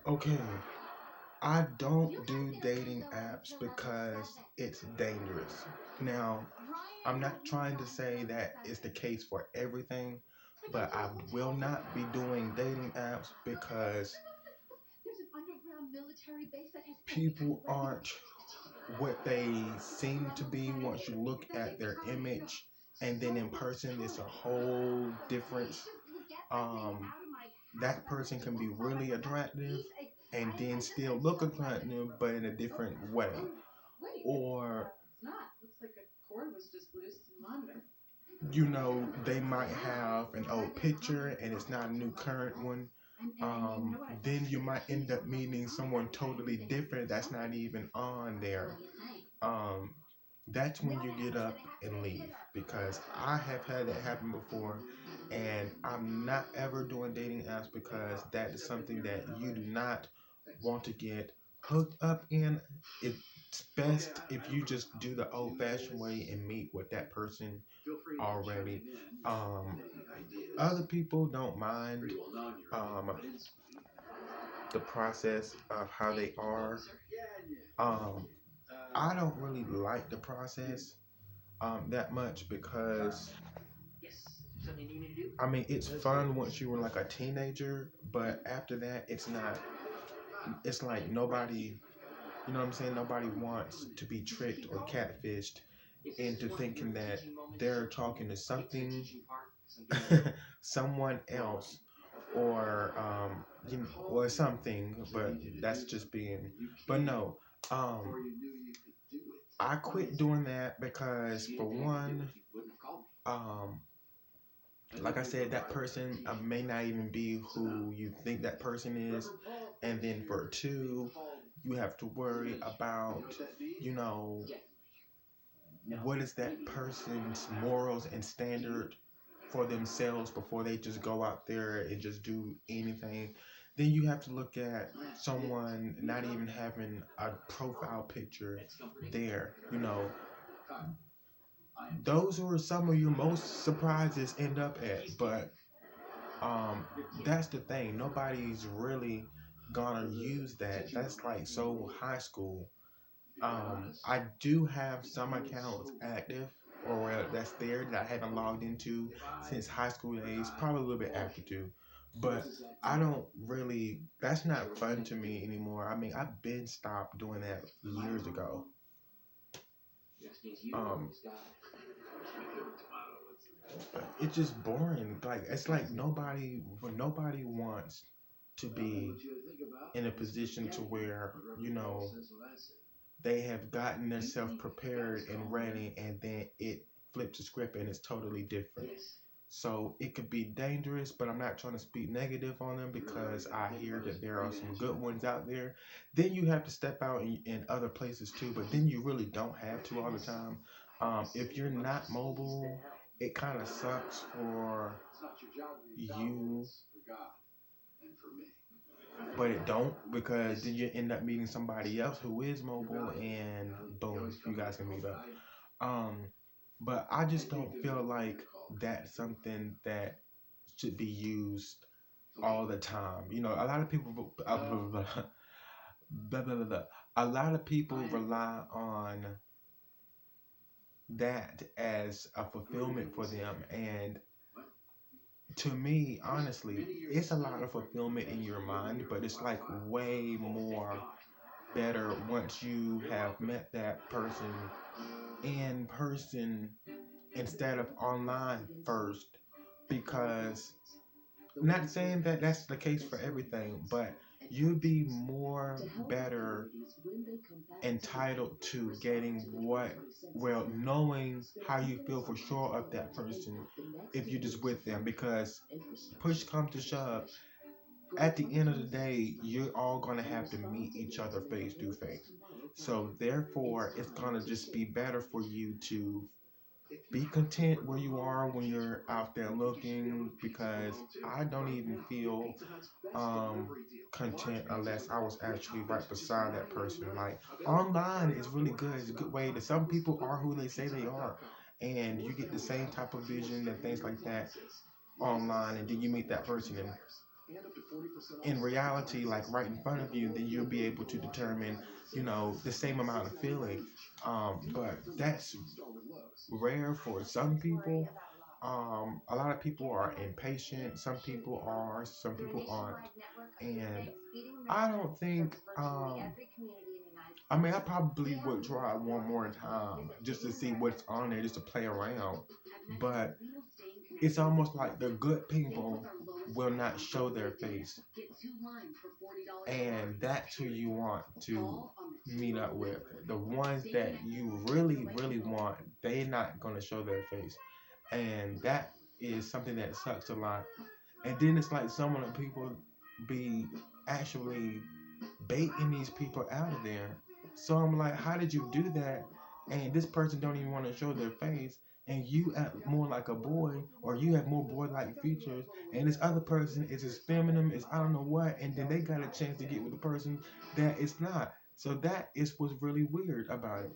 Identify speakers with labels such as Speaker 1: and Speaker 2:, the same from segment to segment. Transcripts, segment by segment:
Speaker 1: Okay, I don't do dating apps because it's dangerous. Now, I'm not trying to say that it's the case for everything, but I will not be doing dating apps because people aren't what they seem to be once you look at their image, and then in person it's a whole different. um that person can be really attractive and then still look attractive but in a different way, or they might have an old picture and it's not a new current one. Then you might end up meeting someone totally different that's not even on there. um, that's when you get up and leave, because I have had that happen before, and I'm not ever doing dating apps because that is something that you do not want to get hooked up in. It's best if you just do the old fashioned way and meet with that person already. Other people don't mind um, the process of how they are. Um, I don't really like the process that much because I mean it's fun once you were like a teenager, but after that it's not. It's like nobody, you know what I'm saying? Nobody wants to be tricked or catfished into thinking that they're talking to something, someone else, or or something. But that's just being. But no, I quit doing that because for one, um, like I said, that person may not even be who you think that person is. And then for two, you have to worry about, you know, what is that person's morals and standard for themselves before they just go out there and just do anything. Then you have to look at someone not even having a profile picture there. Those are some of your most surprises end up at. But that's the thing. Nobody's really gonna use that. That's like so high school. I do have some accounts active, or that's there that I haven't logged into since high school days, probably a little bit after too. But I don't really. That's not fun to me anymore. I mean, I've been stopped doing that years ago. Um, it's just boring. Like it's like nobody wants to be in a position to where they have gotten themselves prepared and ready, and then it flips the script and it's totally different. So it could be dangerous, but I'm not trying to speak negative on them because I hear that there are some good ones out there. Then you have to step out in other places too, but then you really don't have to all the time. If you're not mobile, it kind of sucks for you, but it don't, because then you end up meeting somebody else who is mobile, and boom, you guys can meet up. Um, but I just don't feel like that's something that should be used all the time. A lot of people, blah, blah, blah, blah. A lot of people rely on that as a fulfillment for them, and to me, honestly, it's a lot of fulfillment in your mind, but it's like way more better once you have met that person in person instead of online first. Because, not saying that that's the case for everything, but you'd be more better entitled to getting knowing how you feel for sure of that person if you're just with them. Because push comes to shove, at the end of the day, you're all gonna have to meet each other face to face. So therefore, it's gonna just be better for you to be content where you are when you're out there looking. Because I don't even feel um content unless I was actually right beside that person. Like, online is really good. It's a good way to, some people are who they say they are, and you get the same type of vision and things like that online, and then you meet that person, and in reality, like right in front of you, then you'll be able to determine, the same amount of feeling. But that's rare for some people. A lot of people are impatient. Some people aren't. And I don't think, I mean, I probably would try one more time just to see what's on there, just to play around. But it's almost like the good people will not show their face, and that's who you want to meet up with. The ones that you really, really want, they're not going to show their face, and that is something that sucks a lot. And then it's like some of the people be actually baiting these people out of there. So I'm like, how did you do that? And this person don't even want to show their face, and you act more like a boy, or you have more boy-like features, and this other person is as feminine as I don't know what, and then they got a chance to get with the person that it's not. So that is what's really weird about it.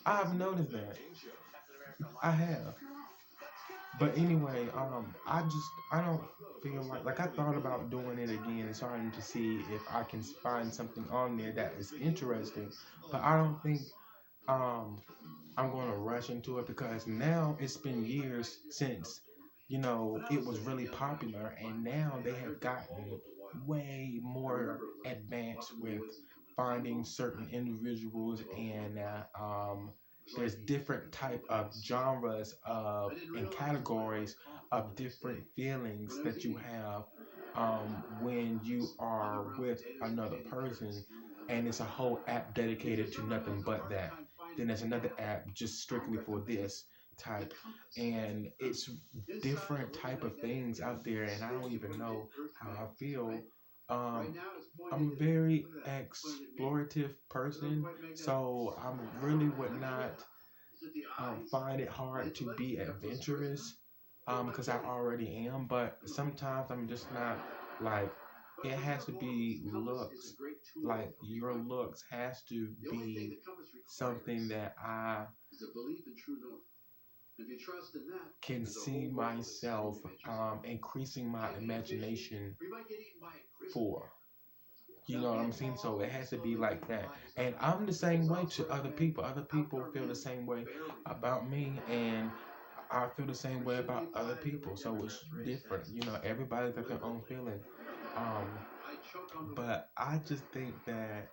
Speaker 1: I've noticed that. I have. But anyway, I don't feel like I thought about doing it again and starting to see if I can find something on there that is interesting. But I don't think um I'm gonna rush into it because now it's been years since it was really popular, and now they have gotten way more advanced with finding certain individuals, and there's different type of genres of and categories of different feelings that you have when you are with another person, and it's a whole app dedicated to nothing but that. Then there's another app just strictly for this type, and it's different type of things out there, and I don't even know how I feel. I'm a very explorative person, so I really would not find it hard to be adventurous, because I already am. But sometimes I'm just not like. It has to be looks. Like your looks has to be something that I can see myself increasing my imagination for. You know what I'm saying? So it has to be like that. And I'm the same way to other people. Other people feel the same way about me, and I feel the same way about other people. So it's different. Everybody's got their own feeling. Um, but I just think that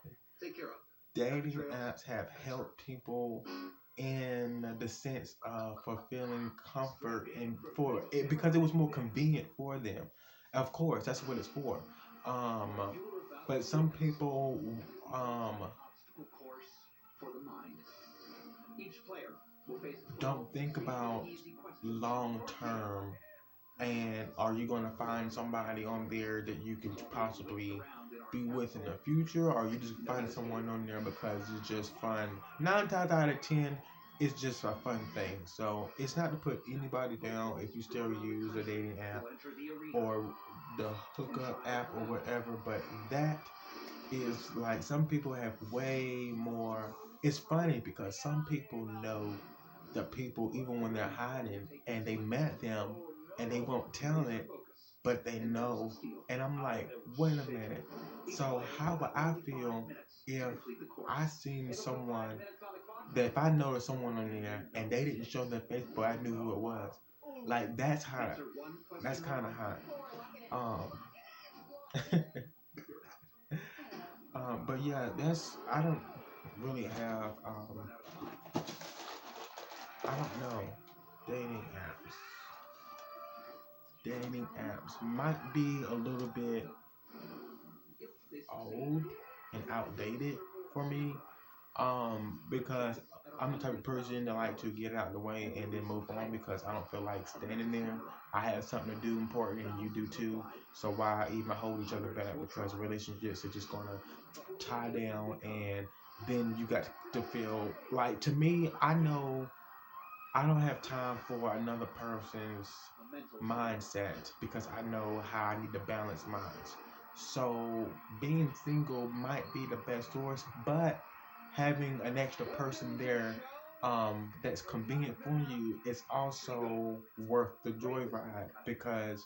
Speaker 1: dating apps have helped people in the sense of fulfilling comfort and for it because it was more convenient for them. Of course, that's what it's for. Um, but some people um, don't think about long term, and are you going to find somebody on there that you can possibly be with in the future, or are you just finding someone on there because it's just fun? 9 times out of 10, it's just a fun thing. So it's not to put anybody down if you still use a dating app or the hookup app or whatever, but that is like some people have way more. It's funny because some people know the people even when they're hiding, and they met them and they won't tell it, but they know. And I'm like, wait a minute. So how would I feel if I seen someone that if I noticed someone on there and they didn't show their face, but I knew who it was? Like that's hot. That's kind of hot. Um, but yeah, that's I don't really have I don't know dating apps. Dating apps might be a little bit old and outdated for me. Because I'm the type of person that like to get out of the way and then move on because I don't feel like standing there. I have something to do important and you do too. So why even hold each other back? Because relationships are just gonna tie down, and then you got to feel like, to me, I know I don't have time for another person's mindset because I know how I need to balance mine. So being single might be the best source, but having an extra person there that's convenient for you is also worth the joyride because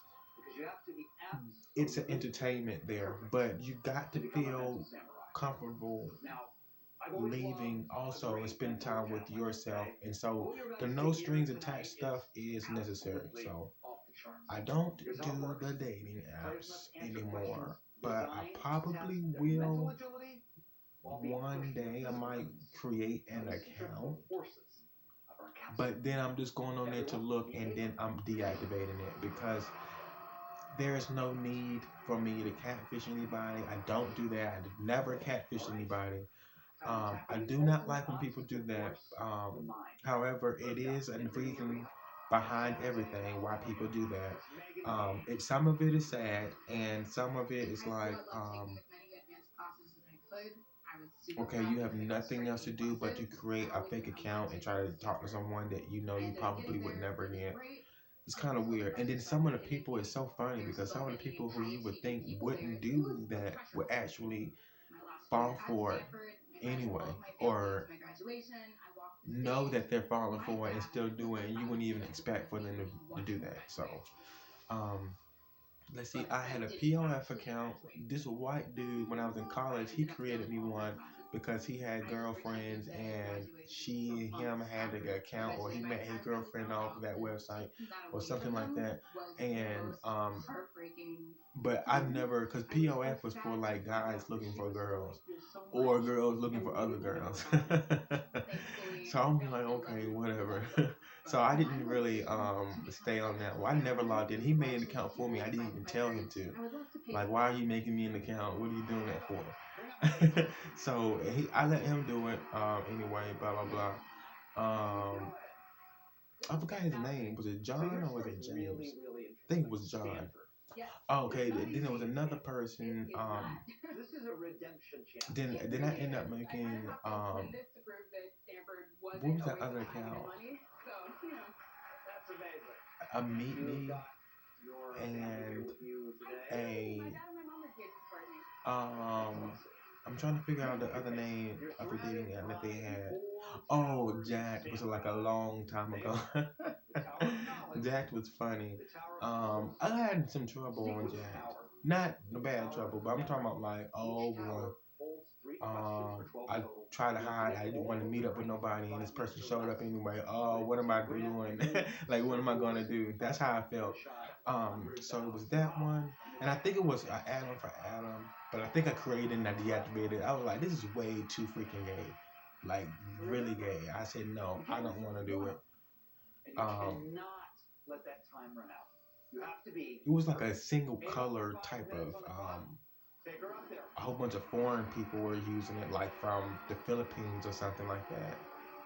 Speaker 1: it's an entertainment there, but you got to feel comfortable leaving also and spend time with yourself. And so the no strings attached stuff is necessary. So I don't do the dating apps anymore, but I probably will one day. I might create an account, but then I'm just going on there to look and then I'm deactivating it because there's no need for me to catfish anybody. I don't do that. I never catfish anybody. I do not like when people do that. However, it is a reason behind everything why people do that. Some of it is sad, and some of it is like, okay, you have nothing else to do but to create a fake account and try to talk to someone that you know you probably would never get. It's kind of weird. And then some of the people, it's so funny because some of the people who you would think wouldn't do that would actually fall for it anyway, or know that they're falling for it and still do it, and you wouldn't even expect for them to do that. So, um, let's see, I had a POF account. This white dude, when I was in college, he created me one because he had girlfriends and him had an account, or he met his girlfriend off of that website or something like that. And, but I've never, because POF was for like guys looking for girls or girls looking for other girls. So I'm like, okay, whatever. So I didn't really stay on that. Well, I never logged in. He made an account for me. I didn't even tell him to. Like, why are you making me an account? What are you doing that for? So I let him do it. Anyway, blah blah blah. I forgot his name. Was it John or was it James? I think it was John. Oh, okay, then there was another person. Then I ended up making what was that other account? A Meet Me and a I'm trying to figure out the other name of the dating app that they had. Oh, Jack. It was like a long time ago. Jack was funny. I had some trouble on Jack. Not the bad trouble, but I'm talking about like, oh boy. I tried to hide. I didn't want to meet up with nobody, and this person showed up anyway. Oh, what am I doing? Like, what am I gonna do? That's how I felt. So it was that one, and I think it was an add-on for Adam, but I think I created and I deactivated. I was like, this is way too freaking gay, like really gay. I said no, I don't want to do it. It was like a single color type of a whole bunch of foreign people were using it, like from the Philippines or something like that.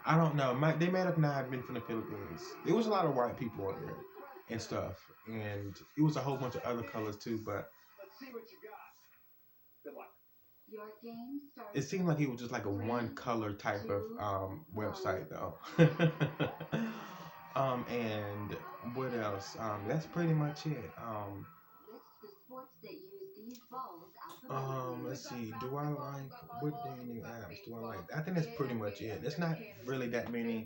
Speaker 1: I don't know. They might have not been from the Philippines. There was a lot of white people on there and stuff, and it was a whole bunch of other colors too. But it seemed like it was just like a one color type of website though. And what else? That's pretty much it. Let's see. Do I like what dating apps do I like? I think that's pretty much it. There's not really that many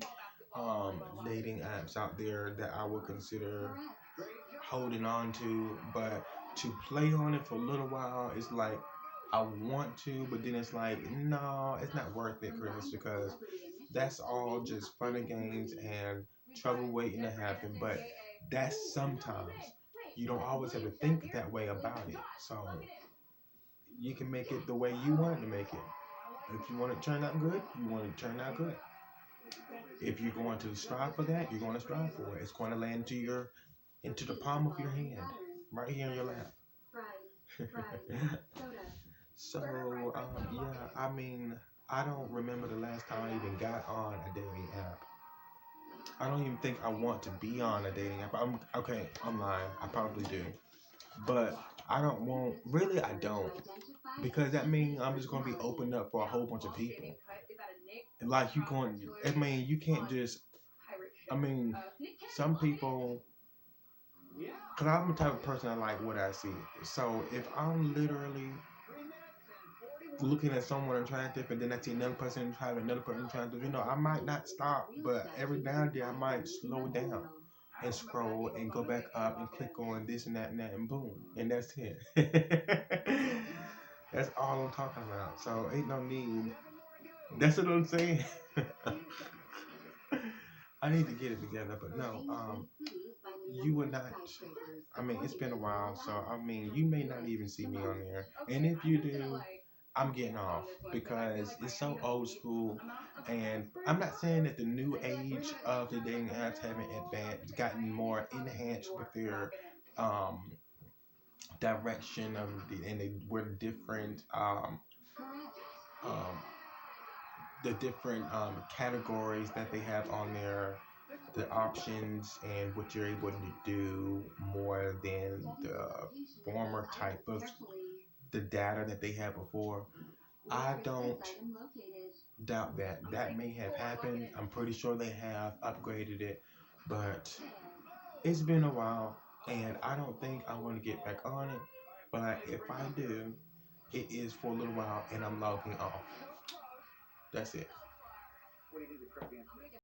Speaker 1: dating apps out there that I would consider holding on to, but to play on it for a little while, it's like I want to, but then it's like, no, it's not worth it, Chris, because that's all just fun and games and trouble waiting to happen. But that's sometimes. You don't always have to think that way about it. So you can make it the way you want to make it. If you want it to turn out good, you want it to turn out good. If you're going to strive for that, you're going to strive for it. It's going to land into the palm of your hand, right here in your lap. So, yeah, I mean, I don't remember the last time I even got on a dating app. I don't even think I want to be on a dating app. I'm lying. I probably do. But I don't. Because that means I'm just going to be opened up for a whole bunch of people. Like, you can't just, some people, because I'm the type of person I like what I see. So if I'm literally looking at someone attractive and then I see another person attractive, I might not stop, but every now and then I might slow down. and scroll and go back up and click on this and that and boom, and that's it. That's all I'm talking about. So ain't no need. That's what I'm saying. I need to get it together, but no, you would not. I mean, it's been a while, so I mean, you may not even see me on there, and if you do, I'm getting off because it's so old school. And I'm not saying that the new age of the dating apps haven't advanced, gotten more enhanced with their um, direction of and they were different um, the different categories that they have on there, the options and what you're able to do more than the former type of the data that they had before. I don't doubt that. That may have happened. I'm pretty sure they have upgraded it, but it's been a while and I don't think I want to get back on it. But if I do, it is for a little while and I'm logging off. That's it.